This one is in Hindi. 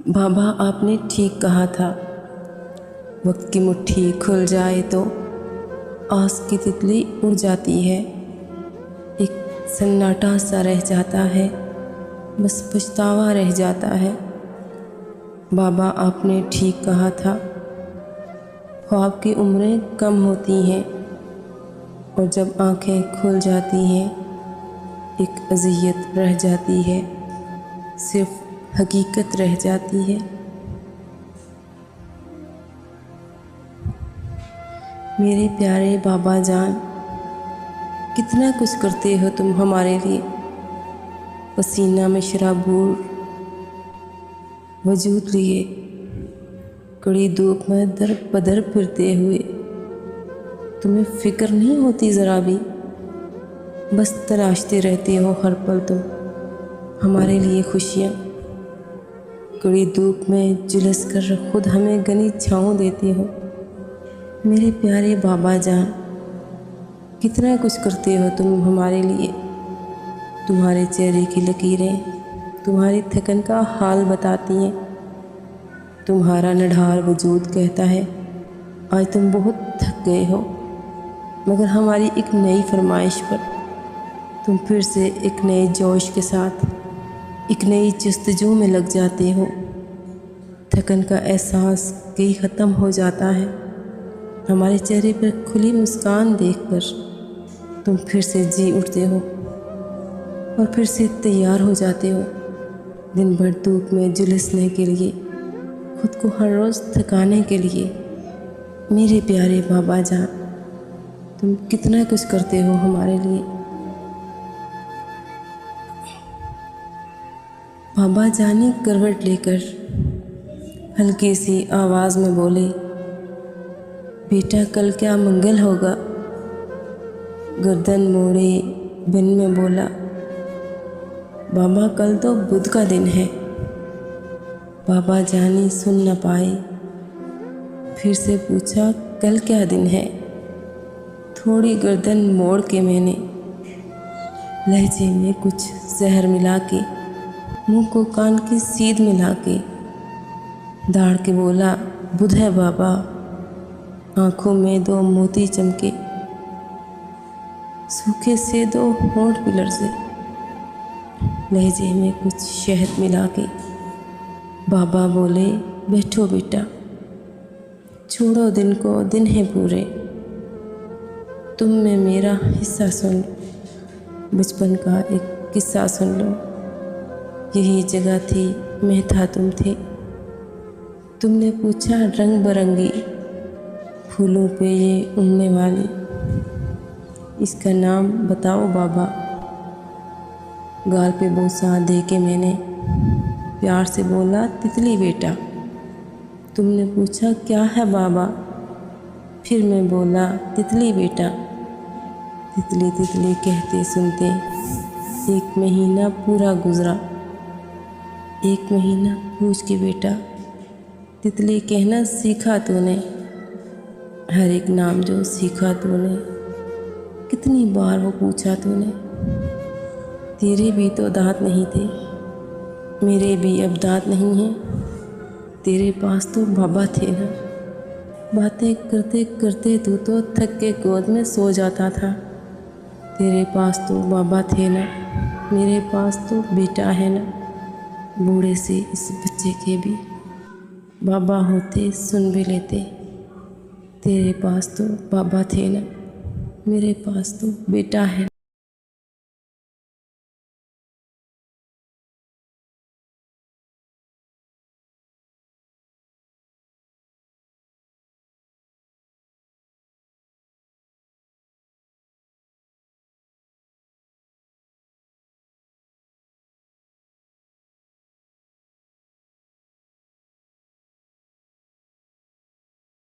बाबा आपने ठीक कहा था, वक्त की मुट्ठी खुल जाए तो आस की तितली उड़ जाती है। एक सन्नाटा सा रह जाता है, बस पछतावा रह जाता है। बाबा आपने ठीक कहा था, ख्वाब की उम्रें कम होती हैं और जब आंखें खुल जाती हैं एक अज़ियत रह जाती है, सिर्फ हकीकत रह जाती है। मेरे प्यारे बाबा जान, कितना कुछ करते हो तुम हमारे लिए। पसीना में शराबूर वजूद लिए, कड़ी धूप में दर बदर फिरते हुए तुम्हें फ़िक्र नहीं होती ज़रा भी। बस तलाशते रहते हो हर पल तुम हमारे लिए खुशियाँ। कड़ी धूप में झुलस कर खुद हमें घनी छाँव देते हो। मेरे प्यारे बाबा जान, कितना कुछ करते हो तुम हमारे लिए। तुम्हारे चेहरे की लकीरें तुम्हारी थकन का हाल बताती हैं। तुम्हारा निढाल वजूद कहता है आज तुम बहुत थक गए हो, मगर हमारी एक नई फरमाइश पर तुम फिर से एक नए जोश के साथ एक नई जस्तजू में लग जाते हो। थकन का एहसास कहीं ख़त्म हो जाता है। हमारे चेहरे पर खुली मुस्कान देखकर तुम फिर से जी उठते हो और फिर से तैयार हो जाते हो दिन भर धूप में झुलसने के लिए, खुद को हर रोज़ थकाने के लिए। मेरे प्यारे बाबा जान, तुम कितना कुछ करते हो हमारे लिए। बाबा जानी करवट लेकर हल्की सी आवाज़ में बोले, बेटा कल क्या मंगल होगा। गर्दन मोड़े बिन में बोला, बाबा कल तो बुध का दिन है। बाबा जानी सुन न पाए, फिर से पूछा कल क्या दिन है। थोड़ी गर्दन मोड़ के मैंने लहजे में कुछ जहर मिला के मुंह को कान की सीध मिला के दाड़ के बोला, बुध है बाबा। आँखों में दो मोती चमके, सूखे से दो होंठ पिलर से, लहजे में कुछ शहद मिला के बाबा बोले, बैठो बेटा, छोड़ो दिन को, दिन है पूरे। तुम में मेरा हिस्सा सुन, बचपन का एक किस्सा सुन लो। यही जगह थी, मैं था, तुम थे। तुमने पूछा रंग बरंगी फूलों पे ये उड़ने वाली, इसका नाम बताओ बाबा। गाल पे बोसा दे के मैंने प्यार से बोला, तितली बेटा। तुमने पूछा क्या है बाबा, फिर मैं बोला, तितली बेटा। तितली तितली कहते सुनते एक महीना पूरा गुजरा। एक महीना पूछ के बेटा, तितली कहना सीखा तूने। हर एक नाम जो सीखा तूने, कितनी बार वो पूछा तूने। तेरे भी तो दांत नहीं थे, मेरे भी अब दांत नहीं हैं। तेरे पास तो बाबा थे ना। बातें करते करते तू तो थक के गोद में सो जाता था। तेरे पास तो बाबा थे ना, मेरे पास तो बेटा है ना। बूढ़े से इस बच्चे के भी बाबा होते सुन भी लेते। तेरे पास तो बाबा थे ना, मेरे पास तो बेटा है।